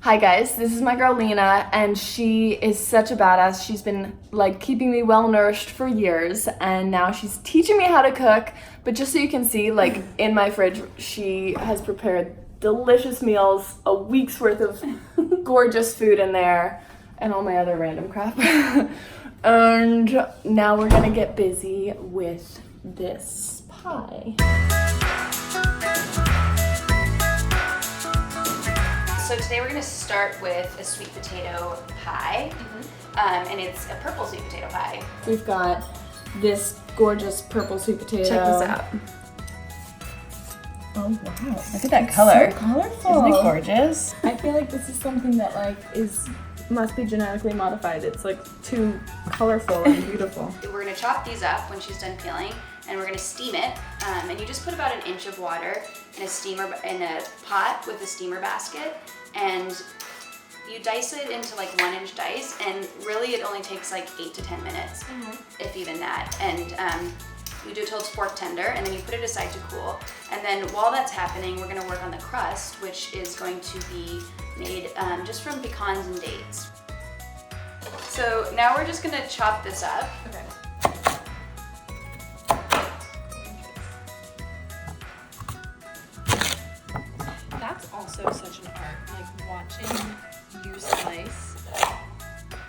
Hi guys, this is my girl Lena, and she is such a badass. She's been like keeping me well nourished for years, and now she's teaching me how to cook. But just so you can see, like in my fridge, she has prepared delicious meals, a week's worth of gorgeous food in there, and all my other random crap. And now we're gonna get busy with this pie. So today we're going to start with a sweet potato pie, and it's a purple sweet potato pie. We've got this gorgeous purple sweet potato. Check this out. Oh wow! Look at that color. So colorful. Isn't it gorgeous? I feel like this is something that like must be genetically modified. It's like too colorful and beautiful. We're going to chop these up when she's done peeling, and we're going to steam it. And you just put about 1 inch of water in a pot with a steamer basket, and you dice it into like 1 inch dice, and really it only takes like 8 to 10 minutes, if even that. And you do it till it's fork tender, and then you put it aside to cool. And then while that's happening, we're going to work on the crust, which is going to be made just from pecans and dates. So now we're just going to chop this up. Okay. That's also such an art, like watching you slice.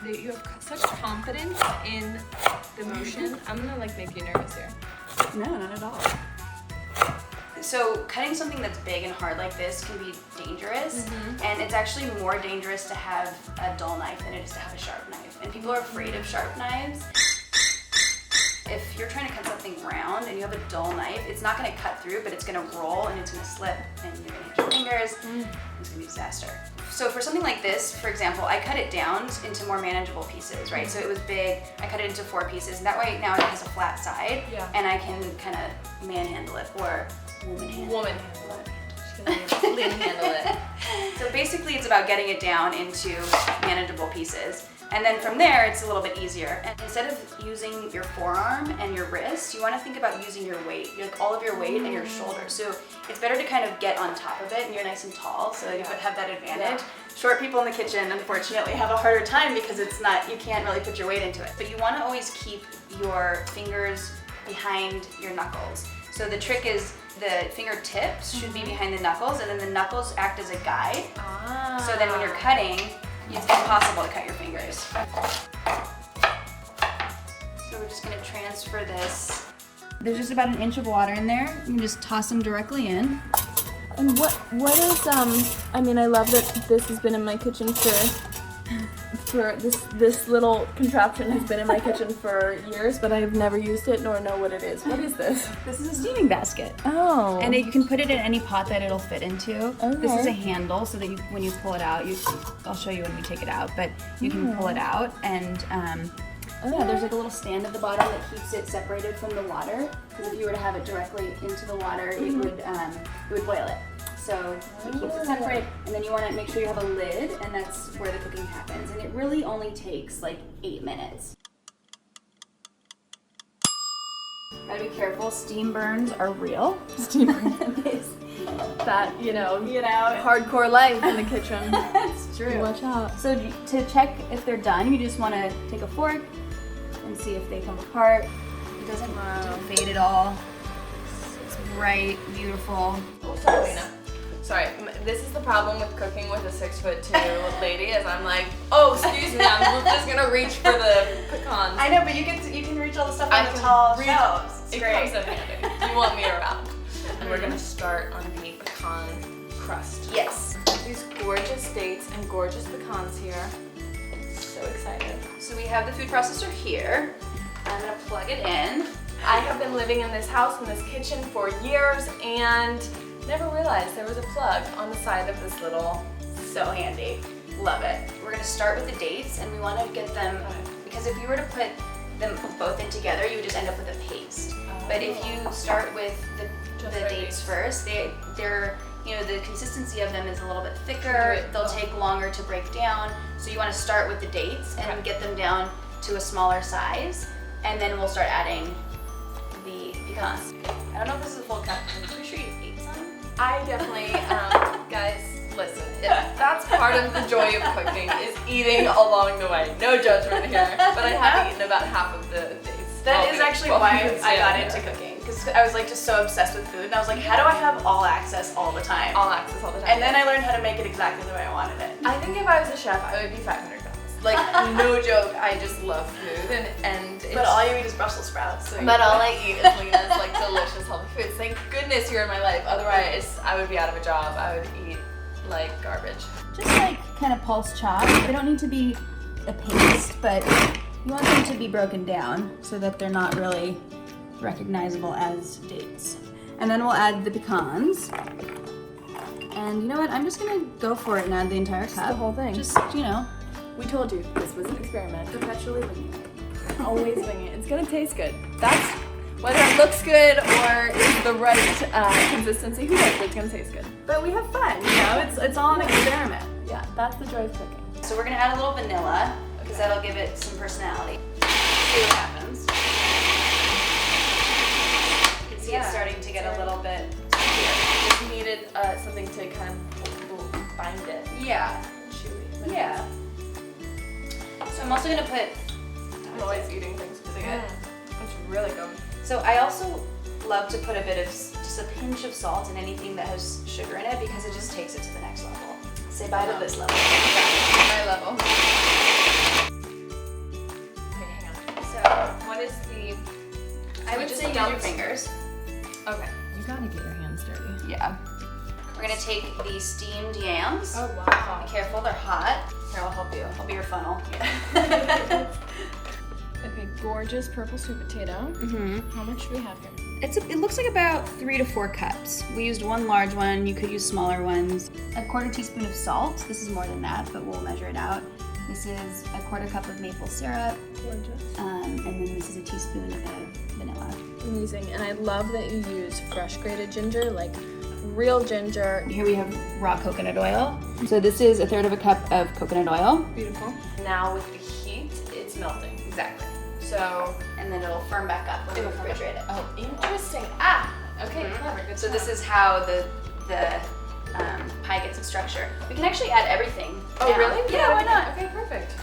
You have such confidence in the motion. I'm gonna like make you nervous here. No, not at all. So cutting something that's big and hard like this can be dangerous, and it's actually more dangerous to have a dull knife than it is to have a sharp knife. And people are afraid of sharp knives. If you're trying to cut something round and you have a dull knife, it's not going to cut through, but it's going to roll and it's going to slip, and you're going to hit your fingers. It's going to be a disaster. So for something like this, for example, I cut it down into more manageable pieces, right? So it was big, I cut it into 4 pieces, and that way now it has a flat side, and I can kind of manhandle it, or woman-handle it. So basically it's about getting it down into manageable pieces. And then from there, it's a little bit easier. And instead of using your forearm and your wrist, you want to think about using your weight, like all of your weight and your shoulders. So it's better to kind of get on top of it, and you're nice and tall, so you have that advantage. Short people in the kitchen, unfortunately, have a harder time because you can't really put your weight into it. But you want to always keep your fingers behind your knuckles. So the trick is the fingertips should be behind the knuckles, and then the knuckles act as a guide. So then when you're cutting, it's impossible to cut your fingers. So we're just going to transfer this. There's just about 1 inch of water in there. You can just toss them directly in. And what is I mean, I love that this has been in my kitchen for this little contraption has been in my kitchen for years, but I've never used it nor know what it is. What is this? This is a steaming basket. Oh. And you can put it in any pot that it'll fit into. Okay. This is a handle so that when you pull it out, I'll show you when we take it out, but you can pull it out, and yeah, there's like a little stand at the bottom that keeps it separated from the water, because if you were to have it directly into the water, it would boil it. So it keeps it separate, and then you want to make sure you have a lid, and that's where the cooking happens. And it really only takes like 8 minutes. Gotta be careful, steam burns are real. Steam burns. That, hardcore life in the kitchen. That's true. Watch out. So to check if they're done, you just want to take a fork and see if they come apart. It doesn't fade at all. It's bright, beautiful. Oh, sorry, Lena. Sorry, this is the problem with cooking with a 6'2" lady, is I'm like, oh, excuse me, I'm just gonna reach for the pecans. I know, but you can reach all the stuff on the tall shelves. It's great. Comes in handy. You want me around. And we're gonna start on the pecan crust. Yes. These gorgeous dates and gorgeous pecans here. So excited. So we have the food processor here. I'm gonna plug it in. I have been living in this house, in this kitchen for years, and never realized there was a plug on the side of this little. So handy. Love it. We're gonna start with the dates, and we want to get them, because if you were to put them both in together, you would just end up with a paste. But if you start with the dates first, they're the consistency of them is a little bit thicker. They'll take longer to break down. So you want to start with the dates and get them down to a smaller size, and then we'll start adding the pecans. I don't know if this is a full cup. I'm pretty sure you ate some. I definitely, guys, listen. That's part of the joy of cooking, is eating along the way. No judgment here, but I have eaten about half of the days. That is actually why I got into cooking, because I was like just so obsessed with food, and I was like, how do I have all access all the time? All access all the time. And then I learned how to make it exactly the way I wanted it. I think if I was a chef, I would be 500 pounds. Like, no joke, I just love food, and it's... But all you eat is Brussels sprouts. So But all I eat is Lena's like delicious healthy foods. Thank goodness you're in my life. Otherwise, I would be out of a job. I would eat like garbage. Just like kind of pulse chop. They don't need to be a paste, but you want them to be broken down so that they're not really recognizable as dates. And then we'll add the pecans. And you know what? I'm just gonna go for it and add the entire cup. The whole thing. Just, you know. We told you this was an experiment. Perpetually winging it. Always winging it. It's gonna taste good. That's whether it looks good or is the right consistency. Who knows? It's gonna taste good. But we have fun, you know? It's all an experiment. Yeah, that's the joy of cooking. So we're gonna add a little vanilla, because that'll give it some personality. See what happens. You can see it's starting to get a little bit. I just needed something to kind of bind it. Yeah. Chewy. Yeah. So I'm also gonna put. I'm always eating things because it's really good. So I also love to put a bit of, just a pinch of salt in anything that has sugar in it, because it just takes it to the next level. Say bye to this level. My level. Okay, hang on. So What is the? I would just say use dump- your fingers. Okay. You gotta get your hands dirty. Yeah. We're gonna take the steamed yams. Oh wow. Be careful, they're hot. Here, I'll help you. I'll be your funnel. Okay, gorgeous purple sweet potato. Mm-hmm. How much do we have here? It looks like about 3 to 4 cups. We used one large one. You could use smaller ones. A 1/4 teaspoon of salt. This is more than that, but we'll measure it out. This is a 1/4 cup of maple syrup, Gorgeous. and then this is a teaspoon of vanilla. Amazing. And I love that you use fresh grated ginger, like real ginger. Here we have raw coconut oil. So this is 1/3 cup of coconut oil. Beautiful. Now with the heat, it's melting. Exactly. So And then it'll firm back up when we refrigerate it. oh, interesting. Ah. Okay, clever. Good. So this is how the pie gets its structure. We can actually add everything. Oh now. really? Yeah, why not? Okay, perfect.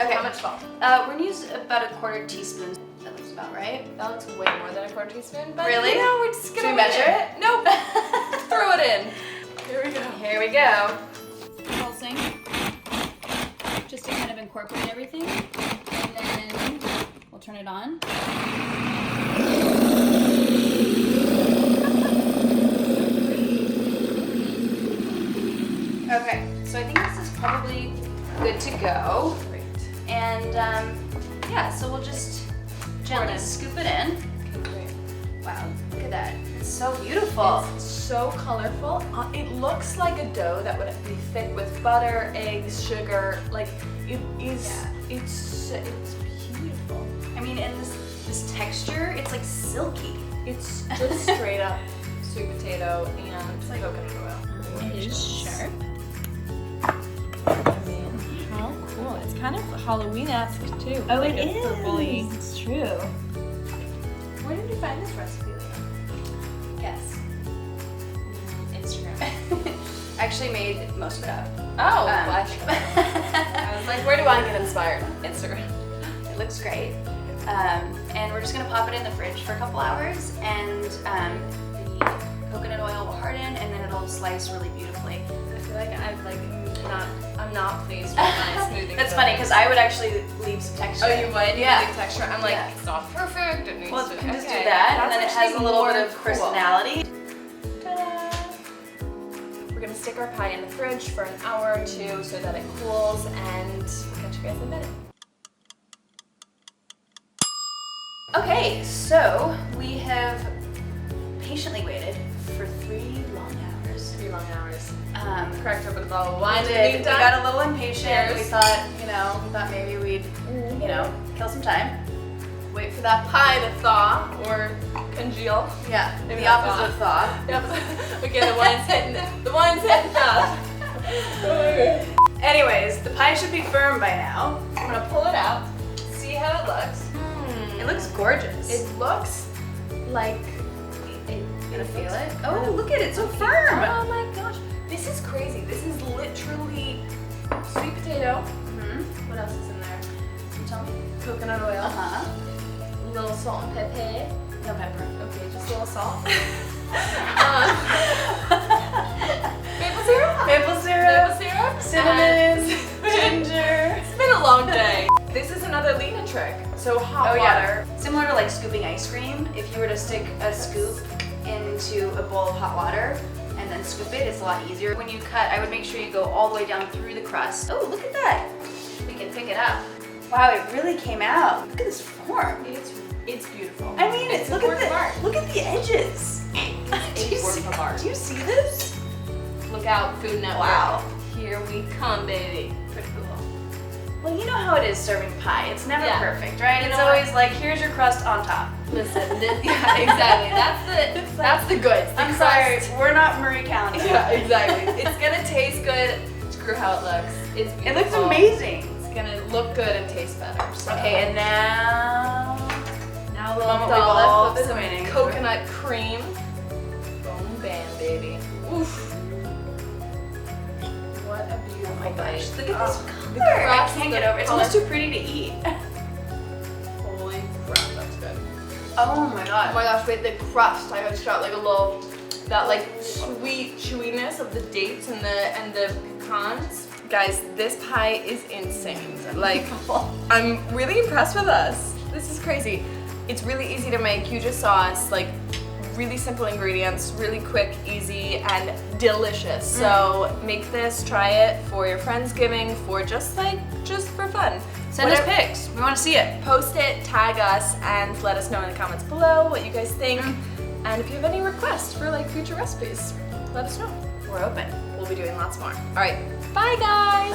Okay. How much salt? We're gonna use about a 1/4 teaspoon. That looks about right. That looks way more than a 1/4 teaspoon. But Really? You know, we're just Should gonna we measure it? Nope. Throw it in. Here we go. Here we go. Pulsing. Just to kind of incorporate everything. And then we'll turn it on. Okay, so I think this is probably good to go. Great. And yeah, so we'll just gently scoop it in. Okay, great. Wow, look at that. It's so beautiful. It's so colorful. It looks like a dough that would be thick with butter, eggs, sugar. Like it is. Yeah. It's beautiful. I mean, and this texture, it's like silky. It's just straight up sweet potato and coconut oil. It is sharp. I mean, how cool. It's kind of Halloween-esque too. Oh, like it a is. purpley. It's true. Where did you find this recipe, Lena? Yes. Instagram. I actually made most of it up. Oh, I was like, where do I get inspired? Instagram. It looks great. And we're just gonna pop it in the fridge for a couple hours, and the coconut oil will harden, and then it'll slice really beautifully. I feel like I'm not pleased with my smoothing. That's funny, because I would actually leave some texture. Oh, you would? Yeah. You like texture? I'm like, Yeah. it's not perfect. It needs Well, to you can just do okay. that, and That's then it has a actually little bit more of cool. personality. Ta-da! We're gonna stick our pie in the fridge for an hour or two so that it cools, and we'll catch you guys in a minute. Okay, so we have patiently waited for 3 long hours. 3 long hours. Correct. Cracked open a bottle of wine. We got a little impatient. Cheers. We thought, maybe we'd, kill some time. Wait for that pie to thaw or congeal. Yeah, Maybe the not opposite of thaw. Yep. Okay, the wine's hitting up. Anyways, the pie should be firm by now. I'm gonna pull it out, see how it looks. It looks gorgeous. It looks like Gonna feel it? Oh, look at it, so firm! Oh my gosh. This is crazy. This is literally sweet potato. Mm-hmm. What else is in there? You tell me. Coconut oil. Uh-huh. A little salt and pepper. No pepper. Okay, just a little salt. Maple syrup. Maple syrup. Cinnamon. Ginger. It's been a long day. This is another Lena trick. So hot water. Similar to like scooping ice cream, if you were to stick a scoop into a bowl of hot water and then scoop it, it's a lot easier. When you cut, I would make sure you go all the way down through the crust. Oh, look at that. We can pick it up. Wow, it really came out. Look at this form. It's beautiful. I mean, it's look a work of art. at the edges. It's a work of art. Do you see this? Look out, Food Network. Wow. Here we come, baby. Pretty cool. Well, you know how it is serving pie. It's never Yeah. perfect, right? You It's know always like, here's your crust on top. Listen, yeah, exactly. That's the goods. The I'm crust. sorry, we're not Marie Calendar. Yeah, exactly. It's gonna taste good. Screw how it looks. It's beautiful. It looks amazing. It's gonna look good and taste better. So. Okay, and now Now a little moment we've all dollop of been some waiting for. coconut cream. Boom, bam, baby. Oof. What a beautiful Oh my gosh, bite. look at this The color. I crust, can't the get over it. It's color. almost too pretty to eat. Holy crap, that's good. Oh my Oh god. my gosh, wait, the crust. I just got like a little, that like sweet chewiness of the dates and the pecans. Guys, this pie is insane. Like, I'm really impressed with us. This is crazy. It's really easy to make. You just saw us, like, really simple ingredients, really quick, easy, and delicious. So make this, try it for your Friendsgiving, for just for fun. Send us pics. We want to see it. Post it, tag us, and let us know in the comments below what you guys think. And if you have any requests for like future recipes, let us know. We're open. We'll be doing lots more. All right, bye guys.